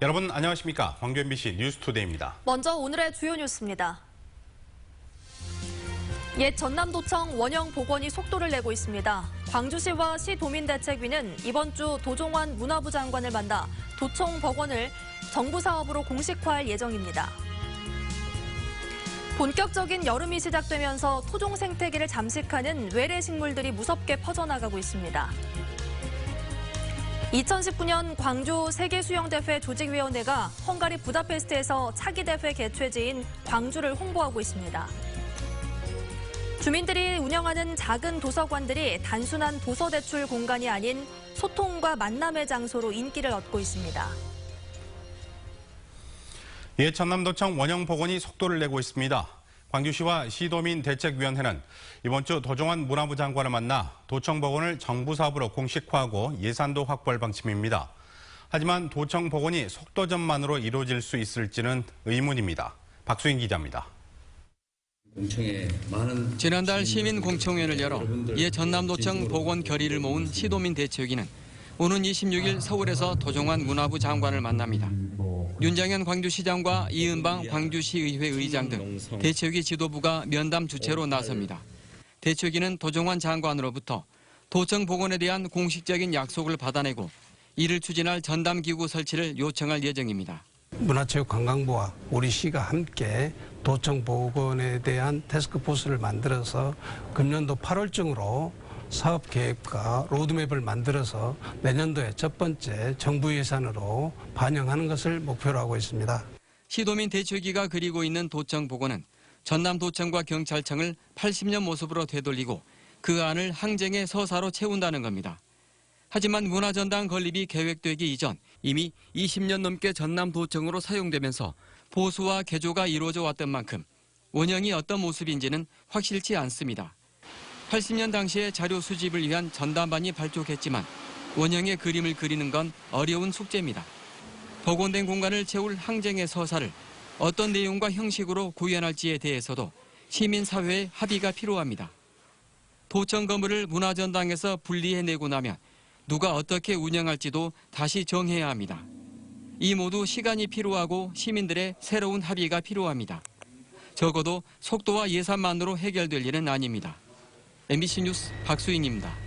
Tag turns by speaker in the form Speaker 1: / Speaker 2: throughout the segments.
Speaker 1: 여러분 안녕하십니까? 광주 MBC 뉴스투데이입니다.
Speaker 2: 먼저 오늘의 주요 뉴스입니다. 옛 전남도청 원형 복원이 속도를 내고 있습니다. 광주시와 시도민대책위는 이번 주 도종환 문화부 장관을 만나 도청 복원을 정부 사업으로 공식화할 예정입니다. 본격적인 여름이 시작되면서 토종 생태계를 잠식하는 외래 식물들이 무섭게 퍼져나가고 있습니다. 2019년 광주 세계수영대회 조직위원회가 헝가리 부다페스트에서 차기 대회 개최지인 광주를 홍보하고 있습니다. 주민들이 운영하는 작은 도서관들이 단순한 도서 대출 공간이 아닌 소통과 만남의 장소로 인기를 얻고 있습니다.
Speaker 1: 옛 전남도청 원형 복원이 속도를 내고 있습니다. 광주시와 시도민대책위원회는 이번 주 도종환 문화부 장관을 만나 도청 복원을 정부 사업으로 공식화하고 예산도 확보할 방침입니다. 하지만 도청 복원이 속도전만으로 이루어질 수 있을지는 의문입니다. 박수인 기자입니다.
Speaker 3: 지난달 시민공청회를 열어 옛 전남도청 복원 결의를 모은 시도민대책위는 오는 26일 서울에서 도종환 문화부 장관을 만납니다. 윤장현 광주시장과 이은방 광주시의회 의장 등 대책위 지도부가 면담 주최로 나섭니다. 대책위는 도종환 장관으로부터 도청 복원에 대한 공식적인 약속을 받아내고 이를 추진할 전담기구 설치를 요청할 예정입니다.
Speaker 4: 문화체육관광부와 우리 시가 함께 도청 복원에 대한 태스크포스를 만들어서 금년도 8월쯤으로 사업 계획과 로드맵을 만들어서 내년도에 첫 번째 정부 예산으로 반영하는 것을 목표로 하고 있습니다.
Speaker 3: 시도민 대책위가 그리고 있는 도청 복원은 전남도청과 경찰청을 80년 모습으로 되돌리고 그 안을 항쟁의 서사로 채운다는 겁니다. 하지만 문화전당 건립이 계획되기 이전 이미 20년 넘게 전남도청으로 사용되면서 보수와 개조가 이루어져 왔던 만큼 원형이 어떤 모습인지는 확실치 않습니다. 80년 당시에 자료 수집을 위한 전담반이 발족했지만 원형의 그림을 그리는 건 어려운 숙제입니다. 복원된 공간을 채울 항쟁의 서사를 어떤 내용과 형식으로 구현할지에 대해서도 시민사회의 합의가 필요합니다. 도청 건물을 문화전당에서 분리해내고 나면 누가 어떻게 운영할지도 다시 정해야 합니다. 이 모두 시간이 필요하고 시민들의 새로운 합의가 필요합니다. 적어도 속도와 예산만으로 해결될 일은 아닙니다. MBC 뉴스 박수인입니다.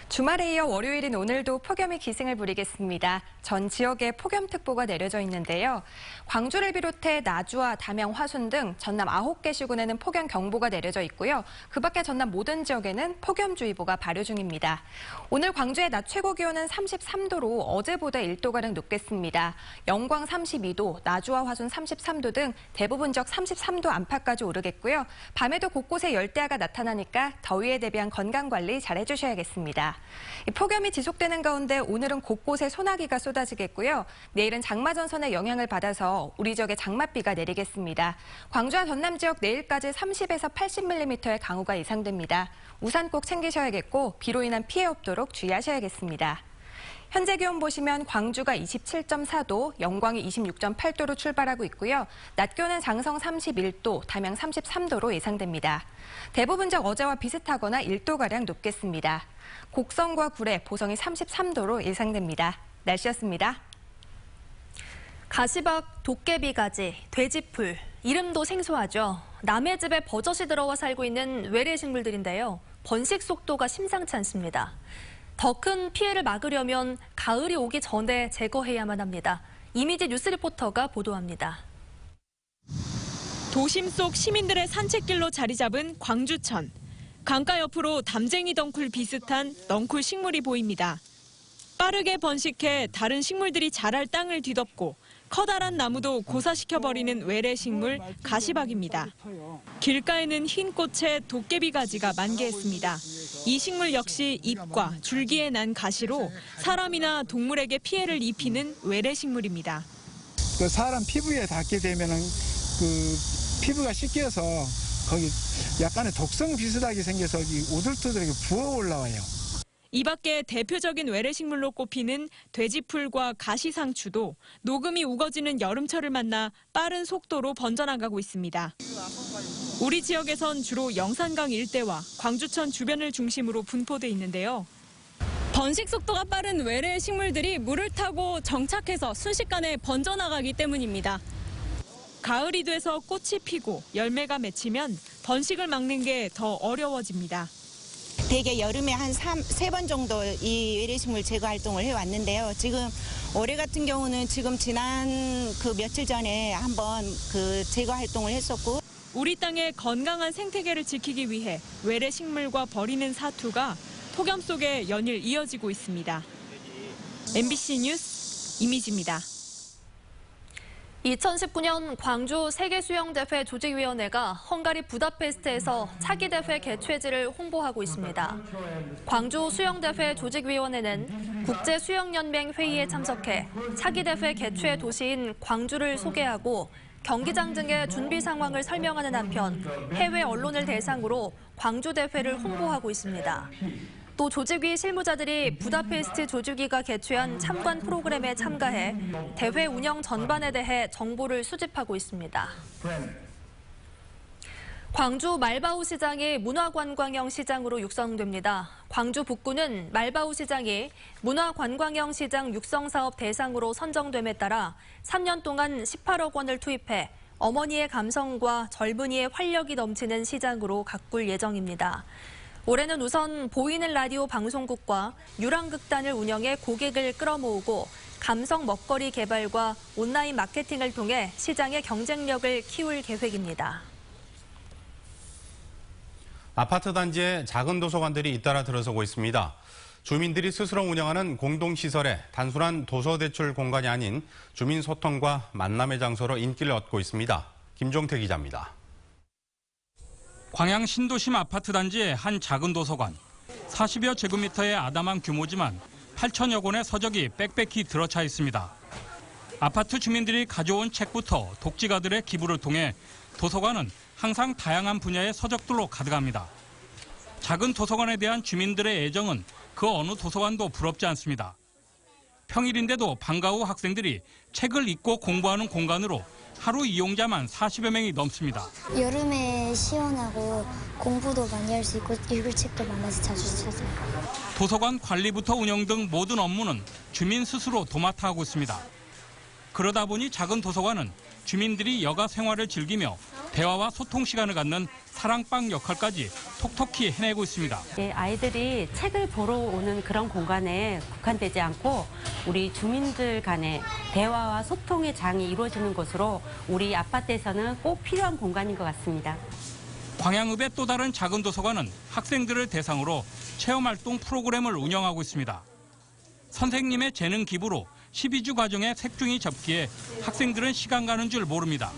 Speaker 5: 주말에 이어 월요일인 오늘도 폭염이 기승을 부리겠습니다. 전 지역에 폭염특보가 내려져 있는데요. 광주를 비롯해 나주와 담양, 화순 등 전남 9개 시군에는 폭염경보가 내려져 있고요. 그 밖에 전남 모든 지역에는 폭염주의보가 발효 중입니다. 오늘 광주의 낮 최고 기온은 33도로 어제보다 1도가량 높겠습니다. 영광 32도, 나주와 화순 33도 등 대부분 지역 33도 안팎까지 오르겠고요. 밤에도 곳곳에 열대야가 나타나니까 더위에 대비한 건강관리 잘 해주셔야겠습니다. 폭염이 지속되는 가운데 오늘은 곳곳에 소나기가 쏟아지겠고요. 내일은 장마전선의 영향을 받아서 우리 지역에 장맛비가 내리겠습니다. 광주와 전남 지역 내일까지 30에서 80mm의 강우가 예상됩니다. 우산 꼭 챙기셔야겠고 비로 인한 피해 없도록 주의하셔야겠습니다. 현재 기온 보시면 광주가 27.4도, 영광이 26.8도로 출발하고 있고요. 낮 기온은 장성 31도, 담양 33도로 예상됩니다. 대부분 지역 어제와 비슷하거나 1도가량 높겠습니다. 곡성과 구례, 보성이 33도로 예상됩니다. 날씨였습니다.
Speaker 2: 가시박, 도깨비가지, 돼지풀, 이름도 생소하죠. 남의 집에 버젓이 들어와 살고 있는 외래 식물들인데요. 번식 속도가 심상치 않습니다. 더 큰 피해를 막으려면 가을이 오기 전에 제거해야만 합니다. 이미지 뉴스 리포터가 보도합니다.
Speaker 6: 도심 속 시민들의 산책길로 자리 잡은 광주천. 강가 옆으로 담쟁이 덩쿨 비슷한 넝쿨 식물이 보입니다. 빠르게 번식해 다른 식물들이 자랄 땅을 뒤덮고 커다란 나무도 고사시켜버리는 외래 식물 가시박입니다. 길가에는 흰 꽃에 도깨비 가지가 만개했습니다. 이 식물 역시 잎과 줄기에 난 가시로 사람이나 동물에게 피해를 입히는 외래 식물입니다.
Speaker 7: 사람 피부에 닿게 되면은 피부가 씻겨서 거기 약간의 독성 비슷하게 생겨서 우들투들하게 부어 올라와요.
Speaker 6: 이 밖에 대표적인 외래식물로 꼽히는 돼지풀과 가시상추도 녹음이 우거지는 여름철을 만나 빠른 속도로 번져나가고 있습니다. 우리 지역에선 주로 영산강 일대와 광주천 주변을 중심으로 분포돼 있는데요. 번식 속도가 빠른 외래 식물들이 물을 타고 정착해서 순식간에 번져나가기 때문입니다. 가을이 돼서 꽃이 피고 열매가 맺히면 번식을 막는 게 더 어려워집니다.
Speaker 8: 대개 여름에 한 3번 정도 이 외래식물 제거 활동을 해왔는데요. 지금 올해 같은 경우는 지금 지난 그 며칠 전에 한번 그 제거 활동을 했었고.
Speaker 6: 우리 땅의 건강한 생태계를 지키기 위해 외래 식물과 버리는 사투가 폭염 속에 연일 이어지고 있습니다. MBC 뉴스 이미지입니다.
Speaker 2: 2019년 광주 세계수영대회 조직위원회가 헝가리 부다페스트에서 차기대회 개최지를 홍보하고 있습니다. 광주 수영대회 조직위원회는 국제수영연맹 회의에 참석해 차기대회 개최 도시인 광주를 소개하고 경기장 등의 준비 상황을 설명하는 한편 해외 언론을 대상으로 광주 대회를 홍보하고 있습니다. 또 조직위 실무자들이 부다페스트 조직위가 개최한 참관 프로그램에 참가해 대회 운영 전반에 대해 정보를 수집하고 있습니다. 광주 말바우 시장이 문화관광형 시장으로 육성됩니다. 광주 북구는 말바우 시장이 문화관광형 시장 육성사업 대상으로 선정됨에 따라 3년 동안 18억 원을 투입해 어머니의 감성과 젊은이의 활력이 넘치는 시장으로 가꿀 예정입니다. 올해는 우선 보이는 라디오 방송국과 유랑극단을 운영해 고객을 끌어모으고 감성 먹거리 개발과 온라인 마케팅을 통해 시장의 경쟁력을 키울 계획입니다.
Speaker 1: 아파트 단지에 작은 도서관들이 잇따라 들어서고 있습니다. 주민들이 스스로 운영하는 공동시설에 단순한 도서 대출 공간이 아닌 주민 소통과 만남의 장소로 인기를 얻고 있습니다. 김종태 기자입니다.
Speaker 9: 광양 신도심 아파트 단지의 한 작은 도서관. 40여 제곱미터의 아담한 규모지만 8천여 권의 서적이 빽빽히 들어차 있습니다. 아파트 주민들이 가져온 책부터 독지가들의 기부를 통해 도서관은 항상 다양한 분야의 서적들로 가득합니다. 작은 도서관에 대한 주민들의 애정은 그 어느 도서관도 부럽지 않습니다. 평일인데도 방과 후 학생들이 책을 읽고 공부하는 공간으로 하루 이용자만 40여 명이 넘습니다.
Speaker 10: 여름에 시원하고 공부도 많이 할 수 있고 읽을 책도 많아서 자주 찾아요.
Speaker 9: 도서관 관리부터 운영 등 모든 업무는 주민 스스로 도맡아 하고 있습니다. 그러다 보니 작은 도서관은 주민들이 여가 생활을 즐기며 대화와 소통 시간을 갖는 사랑방 역할까지 톡톡히 해내고 있습니다.
Speaker 11: 아이들이 책을 보러 오는 그런 공간에 국한되지 않고 우리 주민들 간의 대화와 소통의 장이 이루어지는 곳으로 우리 아파트에서는 꼭 필요한 공간인 것 같습니다.
Speaker 9: 광양읍의 또 다른 작은 도서관은 학생들을 대상으로 체험활동 프로그램을 운영하고 있습니다. 선생님의 재능 기부로 12주 과정의 색종이 접기에 학생들은 시간 가는 줄 모릅니다.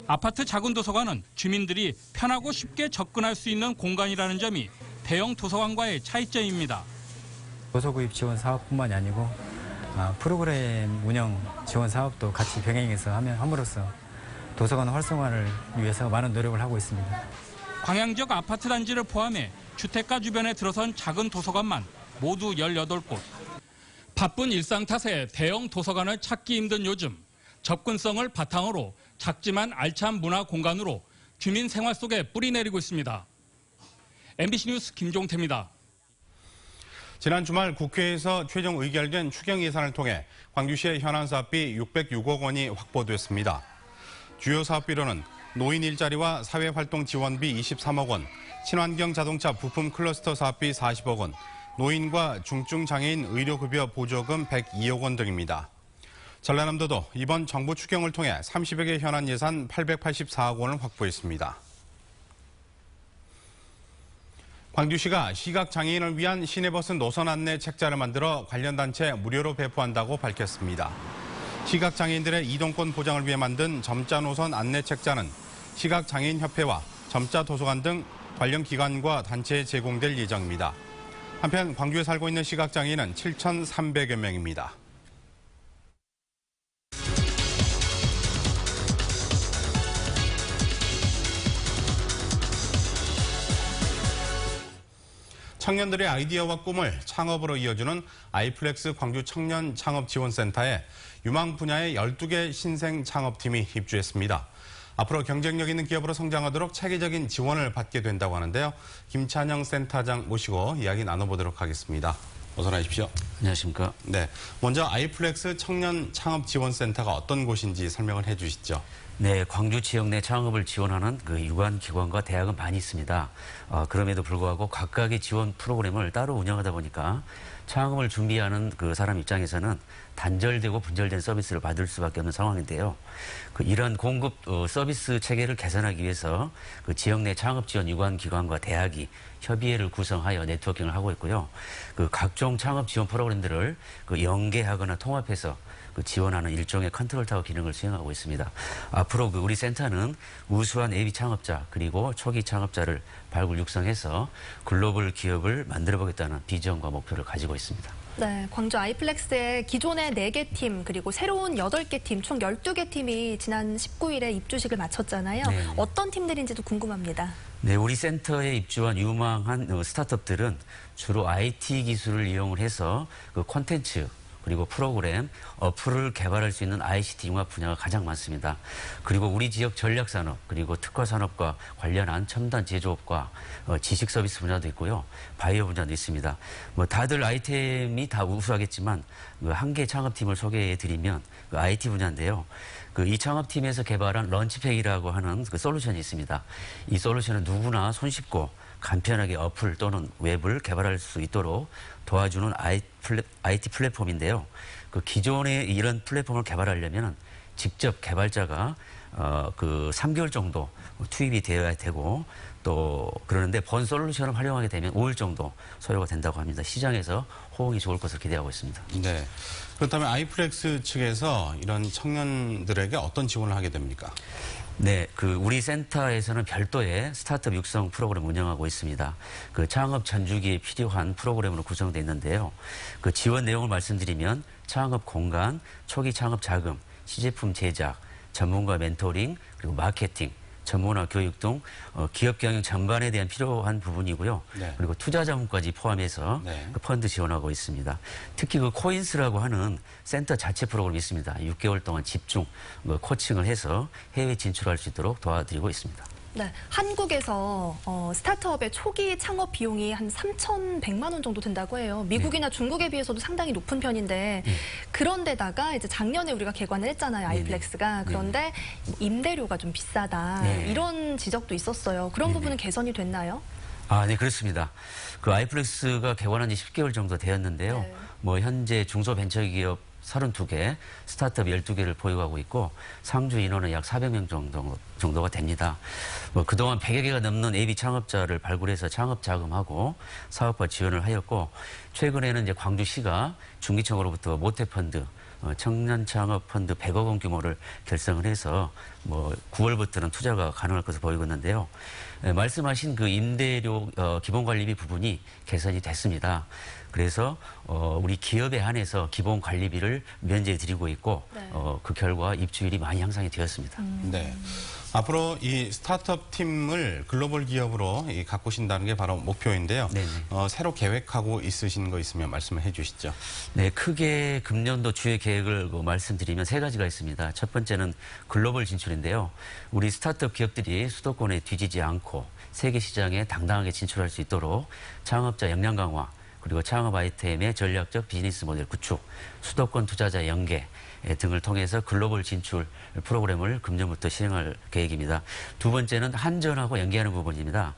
Speaker 9: 아파트 작은 도서관은 주민들이 편하고 쉽게 접근할 수 있는 공간이라는 점이 대형 도서관과의 차이점입니다.
Speaker 12: 도서 구입 지원 사업뿐만이 아니고 프로그램 운영 지원 사업도 같이 병행해서 함으로써 도서관 활성화를 위해서 많은 노력을 하고 있습니다.
Speaker 9: 광양 지역 아파트 단지를 포함해 주택가 주변에 들어선 작은 도서관만 모두 18곳. 바쁜 일상 탓에 대형 도서관을 찾기 힘든 요즘, 접근성을 바탕으로 작지만 알찬 문화 공간으로 주민 생활 속에 뿌리 내리고 있습니다. MBC 뉴스 김종태입니다.
Speaker 1: 지난 주말 국회에서 최종 의결된 추경 예산을 통해 광주시의 현안 사업비 606억 원이 확보됐습니다. 주요 사업비로는 노인 일자리와 사회활동 지원비 23억 원, 친환경 자동차 부품 클러스터 사업비 40억 원, 노인과 중증장애인 의료급여 보조금 102억 원 등입니다. 전라남도도 이번 정부 추경을 통해 30여 개 현안 예산 884억 원을 확보했습니다. 광주시가 시각장애인을 위한 시내버스 노선 안내 책자를 만들어 관련 단체에 무료로 배포한다고 밝혔습니다. 시각장애인들의 이동권 보장을 위해 만든 점자 노선 안내 책자는 시각장애인협회와 점자 도서관 등 관련 기관과 단체에 제공될 예정입니다. 한편 광주에 살고 있는 시각장애인은 7,300여 명입니다. 청년들의 아이디어와 꿈을 창업으로 이어주는 아이플렉스 광주 청년 창업 지원센터에 유망 분야의 12개 신생 창업팀이 입주했습니다. 앞으로 경쟁력 있는 기업으로 성장하도록 체계적인 지원을 받게 된다고 하는데요. 김찬영 센터장 모시고 이야기 나눠보도록 하겠습니다. 어서 나십시오.
Speaker 13: 안녕하십니까.
Speaker 1: 네, 먼저 아이플렉스 청년 창업 지원센터가 어떤 곳인지 설명을 해주시죠.
Speaker 13: 네, 광주 지역 내 창업을 지원하는 그 유관 기관과 대학은 많이 있습니다. 그럼에도 불구하고 각각의 지원 프로그램을 따로 운영하다 보니까 창업을 준비하는 그 사람 입장에서는 단절되고 분절된 서비스를 받을 수밖에 없는 상황인데요. 이런 공급 서비스 체계를 개선하기 위해서 그 지역 내 창업 지원 유관 기관과 대학이 협의회를 구성하여 네트워킹을 하고 있고요. 그 각종 창업 지원 프로그램들을 그 연계하거나 통합해서 그 지원하는 일종의 컨트롤 타워 기능을 수행하고 있습니다. 앞으로 그 우리 센터는 우수한 예비 창업자 그리고 초기 창업자를 발굴 육성해서 글로벌 기업을 만들어보겠다는 비전과 목표를 가지고 있습니다.
Speaker 2: 네, 광주 아이플렉스의 기존의 4개 팀 그리고 새로운 8개 팀, 총 12개 팀이 지난 19일에 입주식을 마쳤잖아요.
Speaker 13: 네.
Speaker 2: 어떤 팀들인지도 궁금합니다.
Speaker 13: 네, 우리 센터에 입주한 유망한 스타트업들은 주로 IT 기술을 이용을 해서 그 콘텐츠 그리고 프로그램, 어플을 개발할 수 있는 ICT 융합 분야가 가장 많습니다. 그리고 우리 지역 전략산업, 그리고 특화산업과 관련한 첨단 제조업과 지식 서비스 분야도 있고요. 바이오 분야도 있습니다. 뭐 다들 아이템이 다 우수하겠지만 그 한 개 창업팀을 소개해드리면 그 IT 분야인데요. 이 창업팀에서 개발한 런치팩이라고 하는 그 솔루션이 있습니다. 이 솔루션은 누구나 손쉽고 간편하게 어플 또는 웹을 개발할 수 있도록 도와주는 IT 플랫폼인데요. 그 기존에 이런 플랫폼을 개발하려면 직접 개발자가 그 3개월 정도 투입이 되어야 되고 또 그러는데 본 솔루션을 활용하게 되면 5일 정도 소요가 된다고 합니다. 시장에서 호응이 좋을 것으로 기대하고 있습니다.
Speaker 1: 네. 그렇다면 아이플렉스 측에서 이런 청년들에게 어떤 지원을 하게 됩니까?
Speaker 13: 네, 우리 센터에서는 별도의 스타트업 육성 프로그램 운영하고 있습니다. 그 창업 전주기에 필요한 프로그램으로 구성되어 있는데요. 그 지원 내용을 말씀드리면 창업 공간, 초기 창업 자금, 시제품 제작, 전문가 멘토링, 그리고 마케팅, 전문화 교육 등 기업 경영 전반에 대한 필요한 부분이고요. 네. 그리고 투자 자문까지 포함해서 네. 그 펀드 지원하고 있습니다. 특히 그 코인스라고 하는 센터 자체 프로그램이 있습니다. 6개월 동안 집중 코칭을 해서 해외 진출할 수 있도록 도와드리고 있습니다.
Speaker 2: 네, 한국에서 스타트업의 초기 창업 비용이 한 3,100만 원 정도 든다고 해요. 미국이나 네. 중국에 비해서도 상당히 높은 편인데 그런데다가 이제 작년에 우리가 개관을 했잖아요, 아이플렉스가. 그런데 임대료가 좀 비싸다 이런 지적도 있었어요. 그런 부분은 개선이 됐나요?
Speaker 13: 네, 그렇습니다. 그 아이플렉스가 개관한 지 10개월 정도 되었는데요. 네. 뭐 현재 중소벤처기업 32개, 스타트업 12개를 보유하고 있고 상주 인원은 약 400명 정도가 됩니다. 뭐 그동안 100여 개가 넘는 예비 창업자를 발굴해서 창업 자금하고 사업화 지원을 하였고 최근에는 이제 광주시가 중기청으로부터 모태펀드 청년 창업 펀드 100억 원 규모를 결성을 해서 뭐 9월부터는 투자가 가능할 것으로 보이고 있는데요. 말씀하신 그 임대료 기본관리비 부분이 개선이 됐습니다. 그래서 우리 기업에 한해서 기본 관리비를 면제해 드리고 있고 네. 그 결과 입주율이 많이 향상이 되었습니다.
Speaker 1: 네. 앞으로 이 스타트업 팀을 글로벌 기업으로 가꾸신다는 게 바로 목표인데요. 새로 계획하고 있으신 거 있으면 말씀을 해주시죠.
Speaker 13: 네, 크게 금년도 주요 계획을 말씀드리면 3가지가 있습니다. 첫 번째는 글로벌 진출인데요. 우리 스타트업 기업들이 수도권에 뒤지지 않고 세계 시장에 당당하게 진출할 수 있도록 창업자 역량 강화, 그리고 창업 아이템의 전략적 비즈니스 모델 구축, 수도권 투자자 연계 등을 통해서 글로벌 진출 프로그램을 금년부터 시행할 계획입니다. 두 번째는 한전하고 연계하는 부분입니다.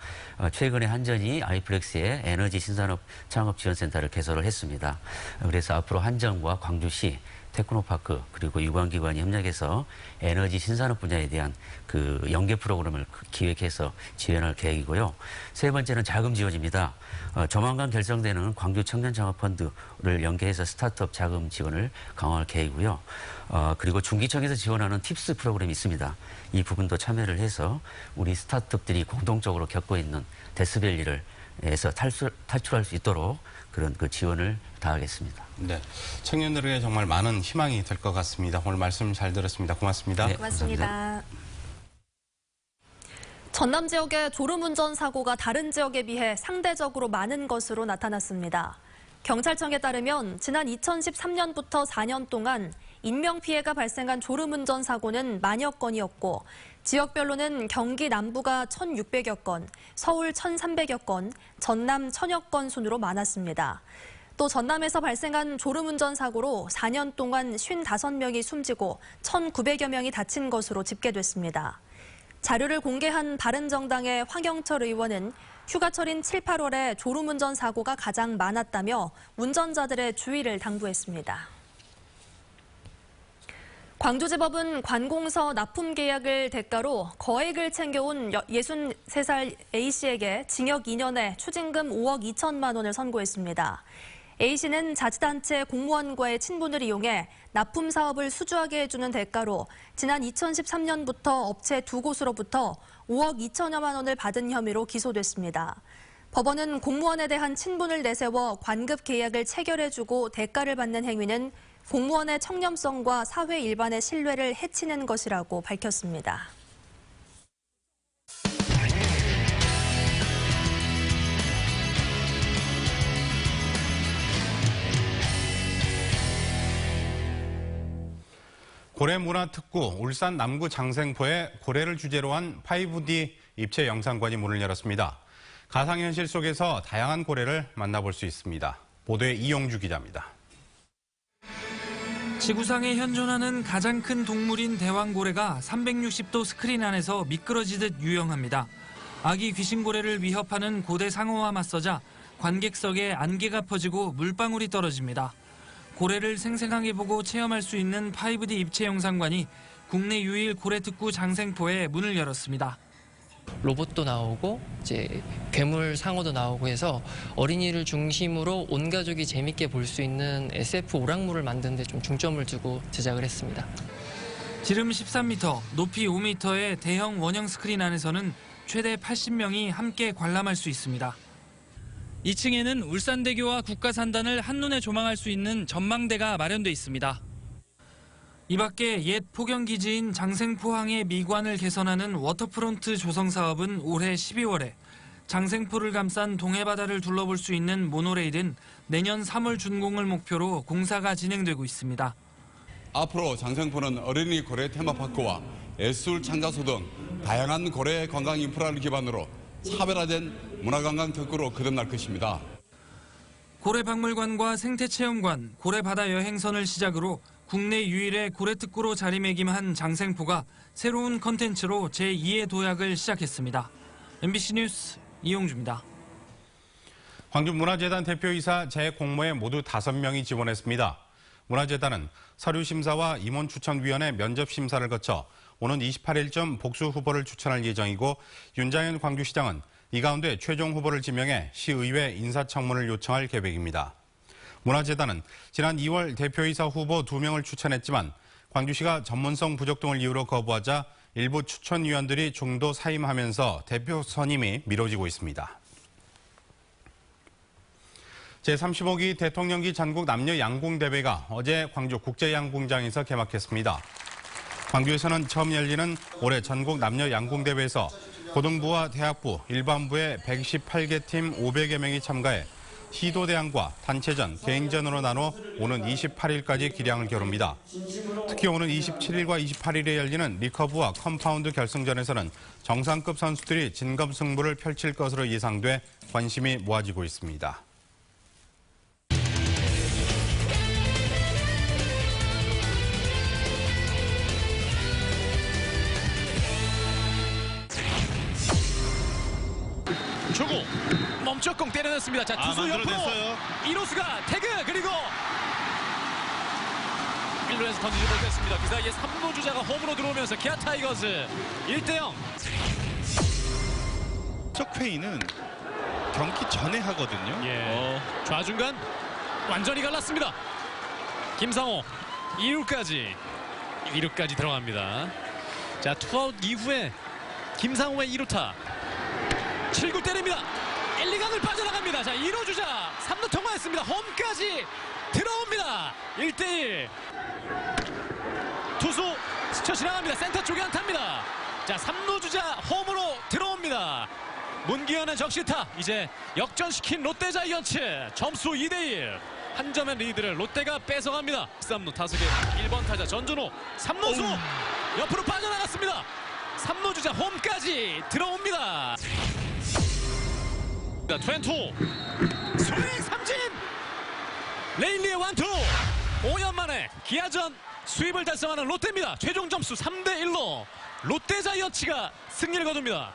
Speaker 13: 최근에 한전이 아이플렉스의 에너지 신산업 창업 지원센터를 개설을 했습니다. 그래서 앞으로 한전과 광주시 테크노파크 그리고 유관기관이 협력해서 에너지 신산업 분야에 대한 그 연계 프로그램을 기획해서 지원할 계획이고요. 세 번째는 자금 지원입니다. 조만간 결성되는 광주 청년창업펀드를 연계해서 스타트업 자금 지원을 강화할 계획이고요. 그리고 중기청에서 지원하는 팁스 프로그램이 있습니다. 이 부분도 참여를 해서 우리 스타트업들이 공동적으로 겪고 있는 데스밸리를 에서 탈출할 수 있도록 그런 그 지원을 다하겠습니다.
Speaker 1: 네, 청년들에게 정말 많은 희망이 될 것 같습니다. 오늘 말씀 잘 들었습니다. 고맙습니다.
Speaker 2: 네, 고맙습니다. 감사합니다. 전남 지역의 졸음운전 사고가 다른 지역에 비해 상대적으로 많은 것으로 나타났습니다. 경찰청에 따르면 지난 2013년부터 4년 동안 인명피해가 발생한 졸음운전 사고는 만여 건이었고 지역별로는 경기 남부가 1,600여 건, 서울 1,300여 건, 전남 1,000여 건 순으로 많았습니다. 또 전남에서 발생한 졸음운전 사고로 4년 동안 55명이 숨지고 1,900여 명이 다친 것으로 집계됐습니다. 자료를 공개한 바른정당의 황영철 의원은 휴가철인 7, 8월에 졸음운전 사고가 가장 많았다며 운전자들의 주의를 당부했습니다. 광주지법은 관공서 납품 계약을 대가로 거액을 챙겨온 63살 A씨에게 징역 2년에 추징금 5억 2천만 원을 선고했습니다. A씨는 자치단체 공무원과의 친분을 이용해 납품 사업을 수주하게 해주는 대가로 지난 2013년부터 업체 2곳으로부터 5억 2천여만 원을 받은 혐의로 기소됐습니다. 법원은 공무원에 대한 친분을 내세워 관급 계약을 체결해주고 대가를 받는 행위는 공무원의 청렴성과 사회 일반의 신뢰를 해치는 것이라고 밝혔습니다.
Speaker 1: 고래문화특구 울산 남구 장생포에 고래를 주제로 한 5D 입체 영상관이 문을 열었습니다. 가상현실 속에서 다양한 고래를 만나볼 수 있습니다. 보도에 이용주 기자입니다.
Speaker 14: 지구상에 현존하는 가장 큰 동물인 대왕고래가 360도 스크린 안에서 미끄러지듯 유영합니다. 아기 귀신고래를 위협하는 고대 상어와 맞서자 관객석에 안개가 퍼지고 물방울이 떨어집니다. 고래를 생생하게 보고 체험할 수 있는 5D 입체 영상관이 국내 유일 고래특구 장생포에 문을 열었습니다.
Speaker 15: 로봇도 나오고 이제 괴물 상어도 나오고 해서 어린이를 중심으로 온 가족이 재밌게 볼 수 있는 SF 오락물을 만드는 데 좀 중점을 두고 제작을 했습니다.
Speaker 14: 지름 13m, 높이 5m의 대형 원형 스크린 안에서는 최대 80명이 함께 관람할 수 있습니다. 2층에는 울산대교와 국가산단을 한눈에 조망할 수 있는 전망대가 마련돼 있습니다. 이 밖에 옛 포경기지인 장생포항의 미관을 개선하는 워터프론트 조성 사업은 올해 12월에, 장생포를 감싼 동해바다를 둘러볼 수 있는 모노레일은 내년 3월 준공을 목표로 공사가 진행되고 있습니다.
Speaker 16: 앞으로 장생포는 어린이 고래 테마파크와 예술 창작소 등 다양한 고래 관광 인프라를 기반으로 차별화된 문화관광 특구로 거듭날 것입니다.
Speaker 14: 고래박물관과 생태체험관, 고래바다 여행선을 시작으로 국내 유일의 고래특구로 자리매김한 장생포가 새로운 컨텐츠로 제2의 도약을 시작했습니다. MBC 뉴스 이용주입니다.
Speaker 1: 광주문화재단 대표이사 재공모에 모두 5명이 지원했습니다. 문화재단은 서류심사와 임원추천위원회 면접심사를 거쳐 오는 28일쯤 복수 후보를 추천할 예정이고 윤장현 광주시장은 이 가운데 최종 후보를 지명해 시의회 인사청문을 요청할 계획입니다. 문화재단은 지난 2월 대표이사 후보 2명을 추천했지만 광주시가 전문성 부족 등을 이유로 거부하자 일부 추천위원들이 중도 사임하면서 대표 선임이 미뤄지고 있습니다. 제35기 대통령기 전국 남녀 양궁대회가 어제 광주 국제양궁장에서 개막했습니다. 광주에서는 처음 열리는 올해 전국 남녀 양궁대회에서 고등부와 대학부, 일반부의 118개 팀 500여 명이 참가해 시도대항과 단체전, 개인전으로 나눠 오는 28일까지 기량을 겨룹니다. 특히 오는 27일과 28일에 열리는 리커브와 컴파운드 결승전에서는 정상급 선수들이 진검승부를 펼칠 것으로 예상돼 관심이 모아지고 있습니다.
Speaker 17: 초구 멈쩍공 때려냈습니다. 자, 투수 옆으로 1루수가 태그, 그리고 1루에서 던지지 못했습니다. 그 사이에 3루 주자가 홈으로 들어오면서 기아 타이거즈 1대0.
Speaker 18: 석회의는 경기 전에 하거든요.
Speaker 17: 예. 좌중간 완전히 갈랐습니다. 김상호 2루까지 들어갑니다. 자, 투아웃 이후에 김상호의 2루타 7구 때립니다. 1, 2강을 빠져나갑니다. 자, 1호 주자 3루 통과했습니다. 홈까지 들어옵니다. 1대1. 투수 스쳐 지나갑니다. 센터 쪽에 안타입니다. 자, 3루 주자 홈으로 들어옵니다. 문기현의 적시타. 이제 역전시킨 롯데 자이언츠. 점수 2대1. 한 점의 리드를 롯데가 뺏어갑니다. 3루 타석에 1번 타자 전준호. 3루수 옆으로 빠져나갔습니다. 3루 주자 홈까지 들어옵니다. 트웬투 스윙 삼진 레일리의 완투. 5년 만에 기아전 수입을 달성하는 롯데입니다. 최종 점수 3대1로 롯데자이언츠가 승리를 거둡니다.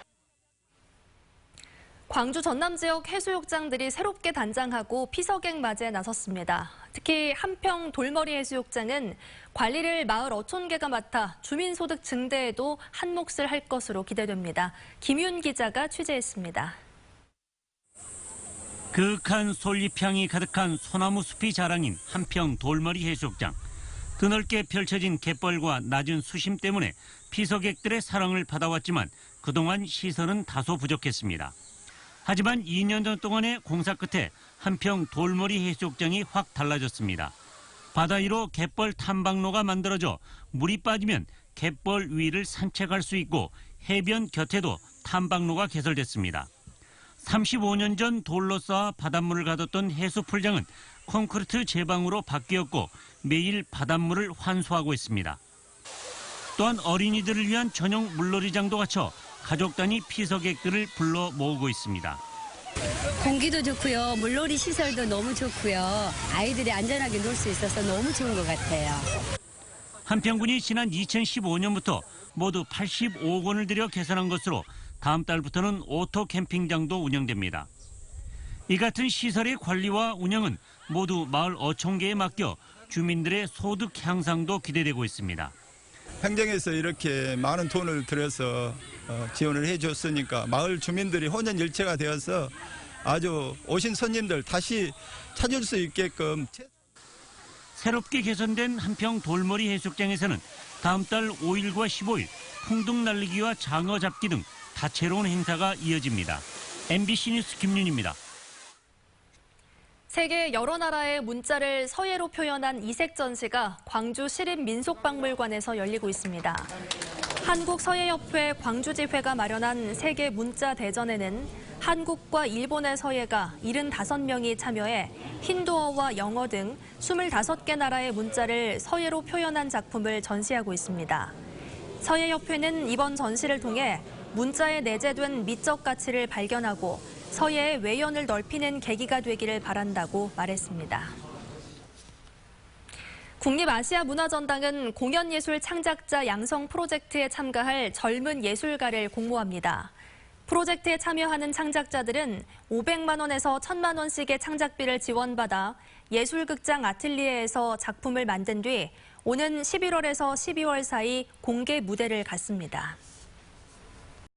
Speaker 2: 광주 전남 지역 해수욕장들이 새롭게 단장하고 피서객 맞이에 나섰습니다. 특히 한평 돌머리 해수욕장은 관리를 마을 어촌계가 맡아 주민소득 증대에도 한 몫을 할 것으로 기대됩니다. 김윤 기자가 취재했습니다.
Speaker 19: 그윽한 솔잎향이 가득한 소나무 숲이 자랑인 한평 돌머리 해수욕장. 드넓게 펼쳐진 갯벌과 낮은 수심 때문에 피서객들의 사랑을 받아왔지만 그동안 시설은 다소 부족했습니다. 하지만 2년 전 동안의 공사 끝에 한평 돌머리 해수욕장이 확 달라졌습니다. 바다 위로 갯벌 탐방로가 만들어져 물이 빠지면 갯벌 위를 산책할 수 있고 해변 곁에도 탐방로가 개설됐습니다. 35년 전 돌로 쌓아 바닷물을 가뒀던 해수풀장은 콘크리트 제방으로 바뀌었고 매일 바닷물을 환수하고 있습니다. 또한 어린이들을 위한 전용 물놀이장도 갖춰 가족 단위 피서객들을 불러 모으고 있습니다.
Speaker 20: 공기도 좋고요. 물놀이 시설도 너무 좋고요. 아이들이 안전하게 놀 수 있어서 너무 좋은 것 같아요.
Speaker 19: 한평군이 지난 2015년부터 모두 85억 원을 들여 개선한 것으로 다음 달부터는 오토 캠핑장도 운영됩니다. 이 같은 시설의 관리와 운영은 모두 마을 어촌계에 맡겨 주민들의 소득 향상도 기대되고 있습니다.
Speaker 21: 행정에서 이렇게 많은 돈을 들여서 지원을 해줬으니까 마을 주민들이 혼연일체가 되어서 아주 오신 손님들 다시 찾을 수 있게끔.
Speaker 19: 새롭게 개선된 한평 돌머리 해수욕장에서는 다음 달 5일과 15일 풍등 날리기와 장어 잡기 등 다채로운 행사가 이어집니다. MBC 뉴스 김윤입니다.
Speaker 2: 세계 여러 나라의 문자를 서예로 표현한 이색 전시가 광주 시립민속박물관에서 열리고 있습니다. 한국서예협회 광주지회가 마련한 세계 문자 대전에는 한국과 일본의 서예가 75명이 참여해 힌두어와 영어 등 25개 나라의 문자를 서예로 표현한 작품을 전시하고 있습니다. 서예협회는 이번 전시를 통해 문자에 내재된 미적 가치를 발견하고 서예의 외연을 넓히는 계기가 되기를 바란다고 말했습니다. 국립아시아문화전당은 공연예술 창작자 양성 프로젝트에 참가할 젊은 예술가를 공모합니다. 프로젝트에 참여하는 창작자들은 500만 원에서 1,000만 원씩의 창작비를 지원받아 예술극장 아틀리에에서 작품을 만든 뒤 오는 11월에서 12월 사이 공개 무대를 갖습니다.